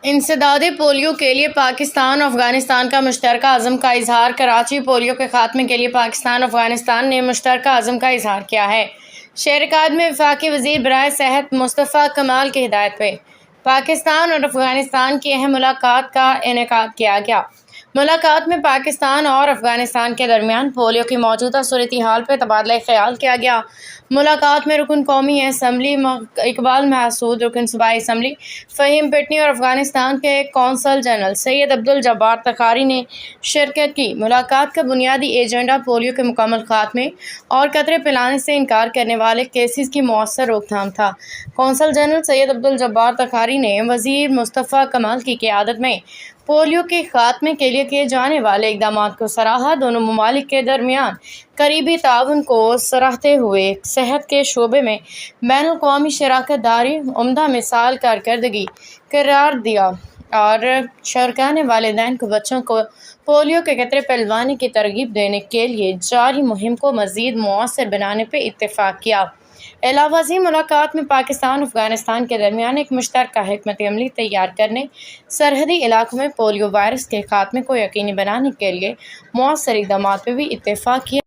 انسداد پولیو کے لیے پاکستان اور افغانستان کا مشترکہ عزم کا اظہار کراچی پولیو کے خاتمے کے لیے پاکستان اور افغانستان نے مشترکہ عزم کا اظہار کیا ہے۔ شہر کاد میں وفاقی وزیر برائے صحت مصطفیٰ کمال کی ہدایت پہ پاکستان اور افغانستان کی اہم ملاقات کا انعقاد کیا گیا۔ ملاقات میں پاکستان اور افغانستان کے درمیان پولیو کی موجودہ صورتحال پہ تبادلہ خیال کیا گیا۔ ملاقات میں رکن قومی اسمبلی اقبال محسود، رکن صوبائی اسمبلی فہیم پٹنی اور افغانستان کے قونصل جنرل سید عبدالجبار تخاری نے شرکت کی۔ ملاقات کا بنیادی ایجنڈا پولیو کے مکمل خاتمے اور قطرے پلانے سے انکار کرنے والے کیسز کی مؤثر روک تھام تھا۔ قونصل جنرل سید عبدالجبار تخاری نے وزیر مصطفیٰ کمال کی قیادت میں پولیو کے خاتمے کے لیے کیے جانے والے اقدامات کو سراہا۔ دونوں ممالک کے درمیان قریبی تعاون کو سراہتے ہوئے صحت کے شعبے میں بین الاقوامی شراکت داری عمدہ مثال کارکردگی قرار دیا اور شرکاء نے والدین کو بچوں کو پولیو کے قطرے پلوانے کی ترغیب دینے کے لیے جاری مہم کو مزید مؤثر بنانے پر اتفاق کیا۔ علاوہ ازیں ملاقات میں پاکستان افغانستان کے درمیان ایک مشترکہ حکمت عملی تیار کرنے، سرحدی علاقوں میں پولیو وائرس کے خاتمے کو یقینی بنانے کے لیے مؤثر اقدامات پہ بھی اتفاق کیا۔